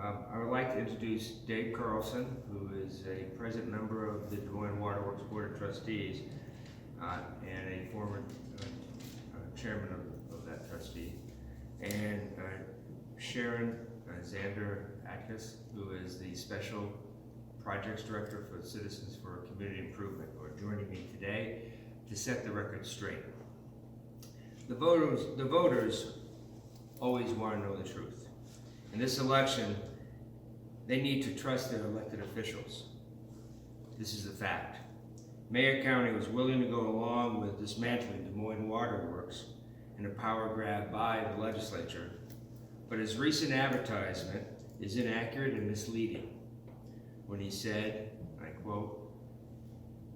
I would like to introduce Dave Carlson, who is a present member of the Des Moines Water Works Board of Trustees and a former chairman of that trustee, and Sharon Zander Atkus, who is the Special Projects Director for Citizens for Community Improvement, who are joining me today to set the record straight. The voters always want to know the truth. In this election, they need to trust their elected officials. This is a fact. Mayor County was willing to go along with dismantling Des Moines Water Works in a power grab by the legislature, but his recent advertisement is inaccurate and misleading when he said, I quote,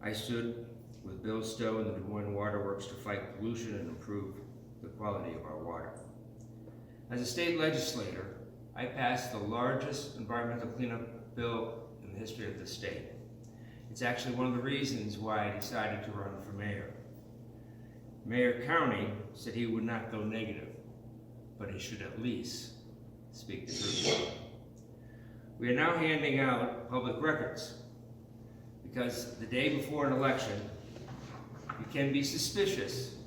"I stood with Bill Stowe and the Des Moines Water Works to fight pollution and improve the quality of our water." As a state legislator, I passed the largest environmental cleanup bill in the history of the state. It's actually one of the reasons why I decided to run for mayor. Mayor County said he would not go negative, but he should at least speak the truth. We are now handing out public records because the day before an election, you can be suspicious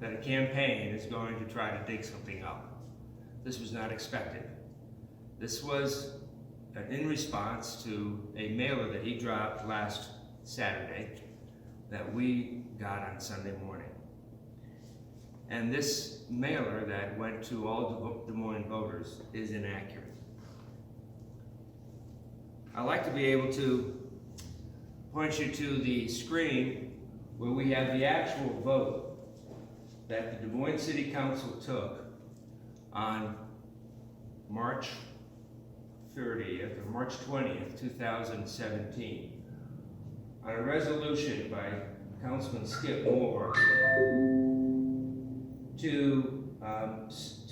that a campaign is going to try to dig something up. This was not expected. This was in response to a mailer that he dropped last Saturday that we got on Sunday morning. And this mailer that went to all Des Moines voters is inaccurate. I'd like to be able to point you to the screen where we have the actual vote that the Des Moines City Council took on March 30th or March 20th, 2017, on a resolution by Councilman Skip Moore to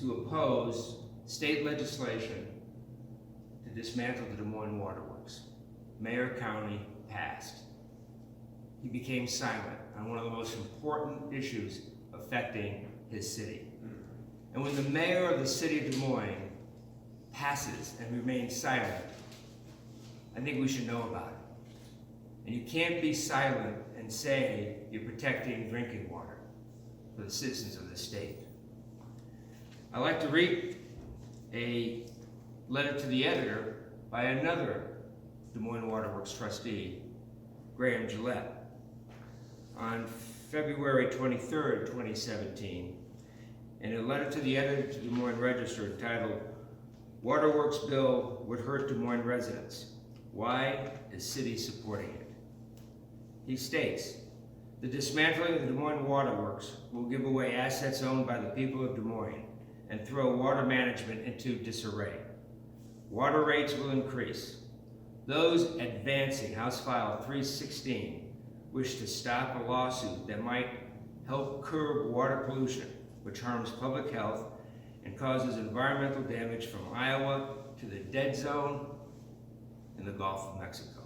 oppose state legislation to dismantle the Des Moines Water Works. Mayor County passed. He became silent on one of the most important issues affecting his city. And when the mayor of the city of Des Moines passes and remains silent, I think we should know about it. And you can't be silent and say you're protecting drinking water for the citizens of the state. I'd like to read a letter to the editor by another Des Moines Water Works trustee, Graham Gillette, on February 23rd, 2017, in a letter to the editor to the Des Moines Register entitled, "Waterworks Bill Would Hurt Des Moines Residents. Why is City Supporting It?" He states, "The dismantling of the Des Moines Water Works will give away assets owned by the people of Des Moines and throw water management into disarray. Water rates will increase. Those advancing House File 316 wish to stop a lawsuit that might help curb water pollution, which harms public health and causes environmental damage from Iowa to the dead zone in the Gulf of Mexico."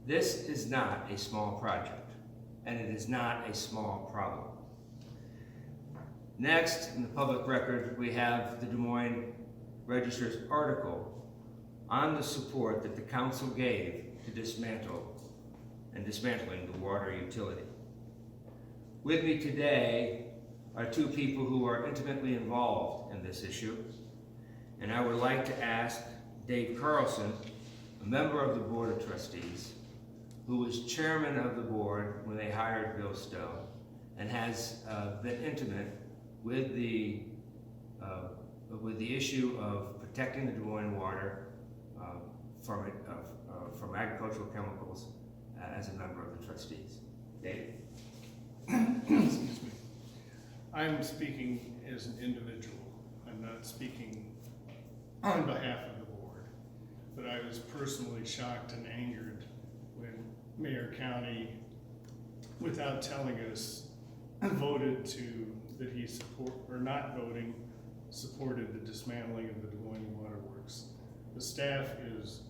This is not a small project, and it is not a small problem. Next, in the public record, we have the Des Moines Register's article on the support that the council gave to dismantling the water utility. With me today are two people who are intimately involved in this issue, and I would like to ask Dave Carlson, a member of the Board of Trustees, who was chairman of the board when they hired Bill Stowe, and has been intimate with the issue of protecting the Des Moines water from agricultural chemicals as a member of the trustees. Dave? Excuse me. I'm speaking as an individual. I'm not speaking on behalf of the board. But I was personally shocked and angered when Mayor County, without telling us, voted that he support, or not voting, supported the dismantling of the Des Moines Water Works. The staff is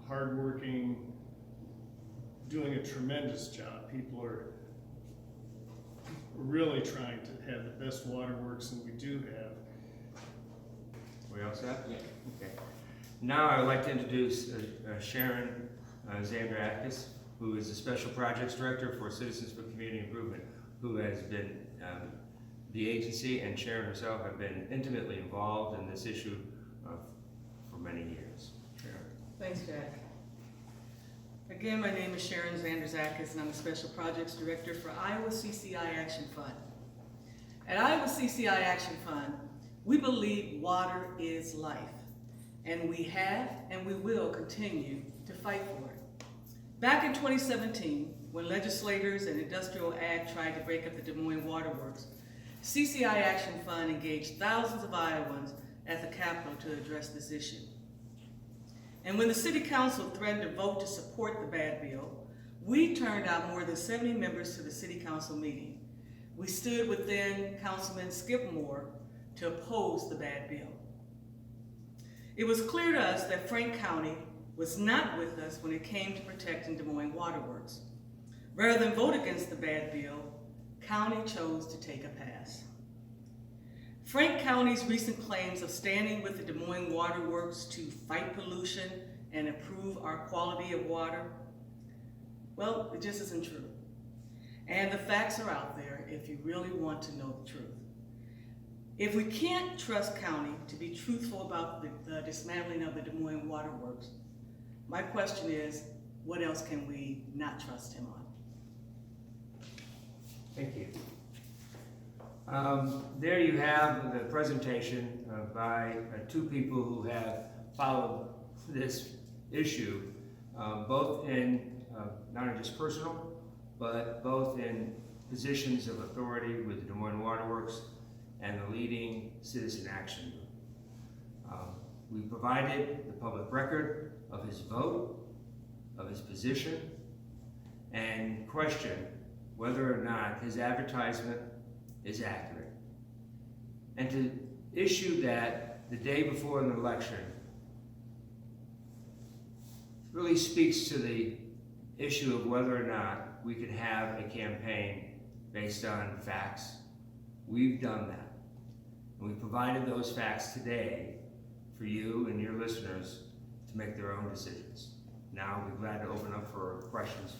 hardworking, doing a tremendous job. People are really trying to have the best waterworks that we do have. We all set? Yeah. Okay. Now I would like to introduce Sharon Zandrakis, who is the Special Projects Director for Citizens for Community Improvement, who has been, the agency and Sharon herself have been intimately involved in this issue for many years. Sharon. Thanks, Jack. Again, my name is Sharon Zandrakis, and I'm the Special Projects Director for Iowa CCI Action Fund. At Iowa CCI Action Fund, we believe water is life, and we have and we will continue to fight for it. Back in 2017, when legislators and industrial ag tried to break up the Des Moines Water Works, CCI Action Fund engaged thousands of Iowans at the Capitol to address this issue. And when the City Council threatened to vote to support the bad bill, we turned out more than 70 members to the City Council meeting. We stood with then Councilman Skip Moore to oppose the bad bill. It was clear to us that Frank County was not with us when it came to protecting Des Moines Water Works. Rather than vote against the bad bill, County chose to take a pass. Frank County's recent claims of standing with the Des Moines Water Works to fight pollution and improve our quality of water, well, it just isn't true. And the facts are out there if you really want to know the truth. If we can't trust County to be truthful about the dismantling of the Des Moines Water Works, my question is, what else can we not trust him on? Thank you. There you have the presentation by two people who have followed this issue, both in not only just personal, but both in positions of authority with the Des Moines Water Works and the leading citizen action group. We provided the public record of his vote, of his position, and question whether or not his advertisement is accurate. And to issue that the day before an election really speaks to the issue of whether or not we could have a campaign based on facts. We've done that. And we provided those facts today for you and your listeners to make their own decisions. Now, we're glad to open up for questions.